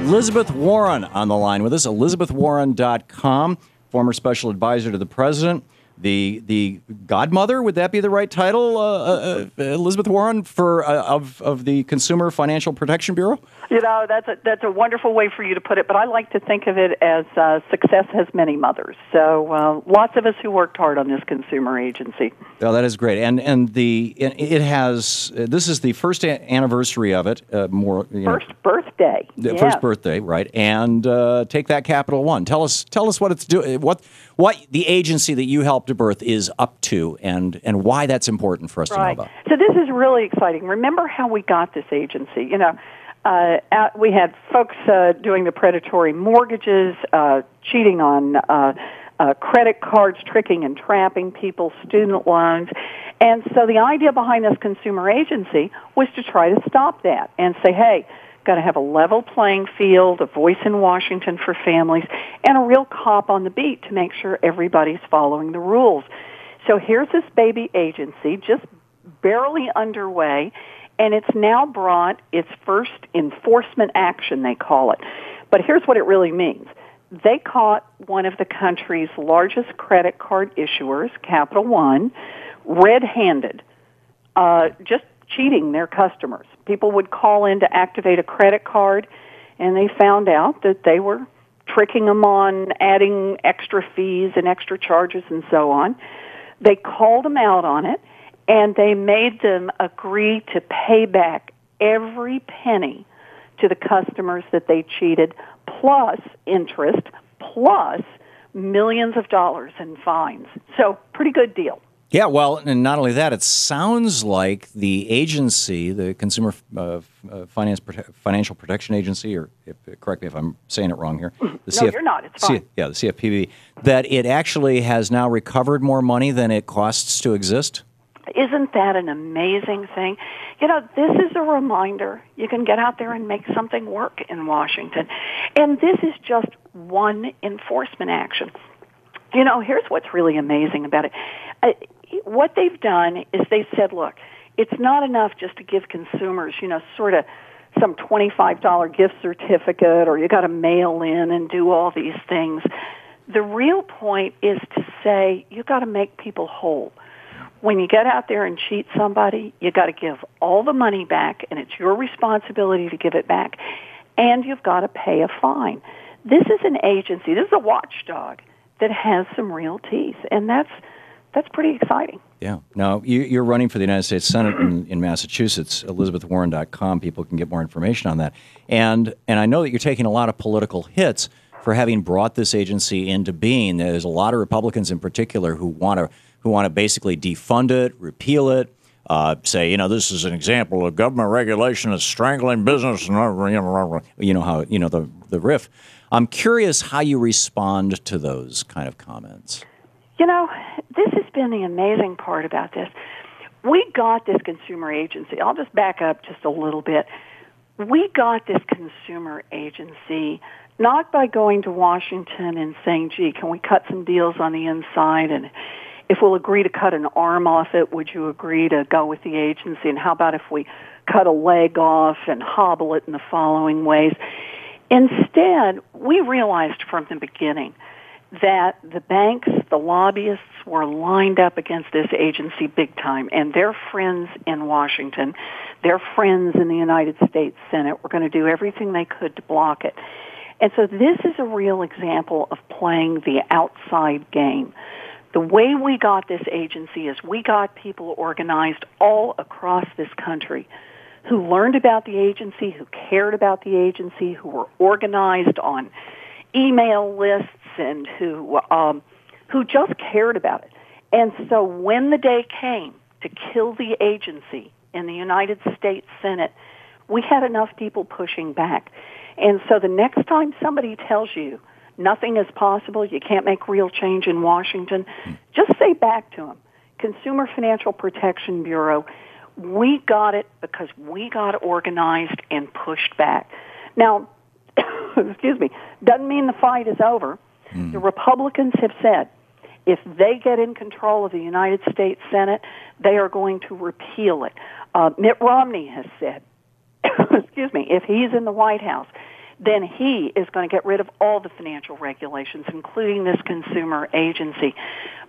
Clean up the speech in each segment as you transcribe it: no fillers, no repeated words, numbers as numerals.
Elizabeth Warren on the line with us, elizabethwarren.com, former special advisor to the president. The godmother, would that be the right title, Elizabeth Warren, of the Consumer Financial Protection Bureau? You know, that's a wonderful way for you to put it, but I like to think of it as success has many mothers. So lots of us who worked hard on this consumer agency. Oh, that is great, it has. This is the first anniversary of it. First birthday. The first birthday, right? And Take That Capital One. Tell us what it's doing. What the agency that you helped to birth is up to, and why that's important for us to know about. So this is really exciting. Remember how we got this agency? You know, we had folks doing the predatory mortgages, cheating on credit cards, tricking and trapping people, student loans. And so the idea behind this consumer agency was to try to stop that and say, hey, got to have a level playing field, a voice in Washington for families, and a real cop on the beat to make sure everybody's following the rules. So here's this baby agency just barely underway, and it's now brought its first enforcement action, they call it. But here's what it really means. They caught one of the country's largest credit card issuers, Capital One, red-handed, just cheating their customers. People would call in to activate a credit card, and they found out that they were tricking them on adding extra fees and extra charges and so on. They called them out on it, and they made them agree to pay back every penny to the customers that they cheated, plus interest, plus millions of dollars in fines. So, pretty good deal. Yeah, well, and not only that, it sounds like the agency, the Consumer Financial Protection Agency, or correct me if I'm saying it wrong here. You're not. It's fine. The CFPB, that it actually has now recovered more money than it costs to exist? Isn't that an amazing thing? You know, this is a reminder you can get out there and make something work in Washington. And this is just one enforcement action. You know, here's what's really amazing about it. What they've done is they said, look, it's not enough just to give consumers, you know, sort of some $25 gift certificate, or you got to mail in and do all these things. The real point is to say you got to make people whole. When you get out there and cheat somebody, you got to give all the money back, and it's your responsibility to give it back, and you've got to pay a fine. This is an agency, this is a watchdog that has some real teeth, and that's pretty exciting. Yeah. Now, you're running for the United States Senate in Massachusetts. ElizabethWarren.com. People can get more information on that. And I know that you're taking a lot of political hits for having brought this agency into being. There's a lot of Republicans in particular who want to basically defund it, repeal it, say, you know, this is an example of government regulation is strangling business. You know how, you know, the riff. I'm curious how you respond to those kind of comments. You know, this has been the amazing part about this. We got this consumer agency. I'll just back up just a little bit. We got this consumer agency not by going to Washington and saying, gee, can we cut some deals on the inside? And if we'll agree to cut an arm off it, would you agree to go with the agency? And how about if we cut a leg off and hobble it in the following ways? Instead, we realized from the beginning that the banks, the lobbyists were lined up against this agency big time, and their friends in Washington, their friends in the United States Senate were going to do everything they could to block it. And so this is a real example of playing the outside game. The way we got this agency is we got people organized all across this country who learned about the agency, who cared about the agency, who were organized on email lists, and who just cared about it. And so when the day came to kill the agency in the United States Senate, we had enough people pushing back. And so the next time somebody tells you nothing is possible, you can't make real change in Washington, just say back to them, Consumer Financial Protection Bureau, we got it because we got organized and pushed back. Now, excuse me, doesn't mean the fight is over. The Republicans have said if they get in control of the United States Senate, they are going to repeal it. Mitt Romney has said, excuse me, if he's in the White House, then he is going to get rid of all the financial regulations, including this consumer agency.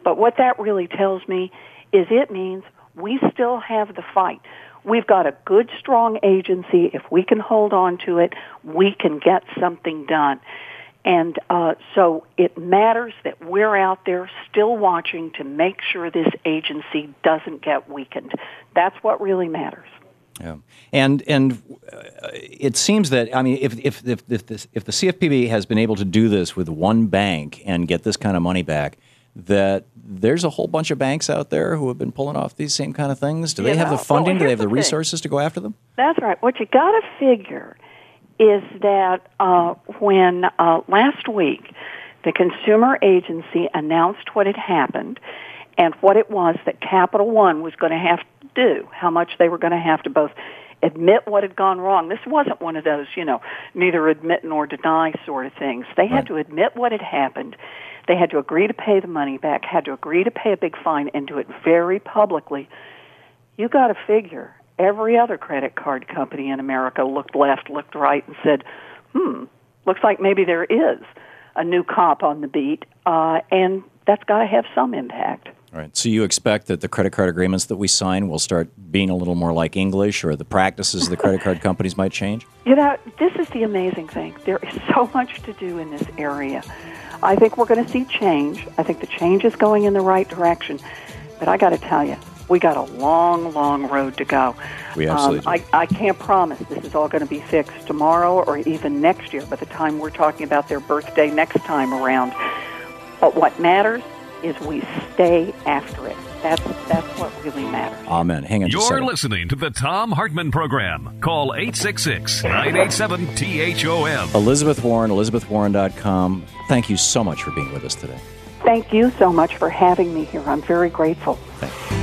But what that really tells me is it means we still have the fight. We've got a good, strong agency. If we can hold on to it, we can get something done. And so it matters that we're out there still watching to make sure this agency doesn't get weakened. That's what really matters. Yeah, and it seems that, I mean, if the CFPB has been able to do this with one bank and get this kind of money back, that there's a whole bunch of banks out there who have been pulling off these same kind of things. Do they have the funding? Do they have the resources to go after them? That's right. What you got to figure is that when last week the consumer agency announced what had happened and what it was that Capital One was going to have to do, how much they were going to have to both admit what had gone wrong. This wasn't one of those, neither admit nor deny sort of things. They had to admit what had happened. They had to agree to pay the money back, had to agree to pay a big fine, and do it very publicly. You got to figure every other credit card company in America looked left, looked right, and said, looks like maybe there is a new cop on the beat, and that's got to have some impact. All right. So you expect that the credit card agreements that we sign will start being a little more like English, or the practices of the credit card companies might change? This is the amazing thing. There is so much to do in this area. I think we're going to see change. I think the change is going in the right direction. But I got to tell you, we got a long, long road to go. We absolutely do. I can't promise this is all going to be fixed tomorrow or even next year by the time we're talking about their birthday next time around. But what matters is we stay after it. That's what really matters. Amen. Hang on just a second. You're listening to the Thom Hartmann Program. Call 866-987-THOM. Elizabeth Warren, ElizabethWarren.com. Thank you so much for being with us today. Thank you so much for having me here. I'm very grateful. Thank you.